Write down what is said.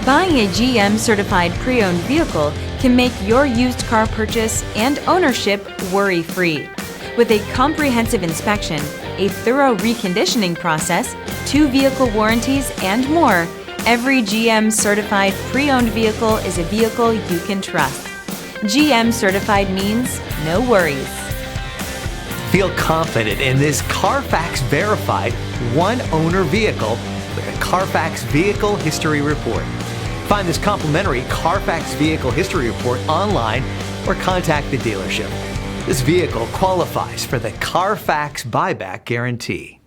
Buying a GM certified pre-owned vehicle can make your used car purchase and ownership worry-free. With a comprehensive inspection, a thorough reconditioning process, 2 vehicle warranties, and more, every GM certified pre-owned vehicle is a vehicle you can trust. GM certified means no worries. Feel confident in this CarFax verified one-owner vehicle with a CarFax Vehicle History Report. Find this complimentary CarFax Vehicle History Report online or contact the dealership. This vehicle qualifies for the CarFax Buyback Guarantee.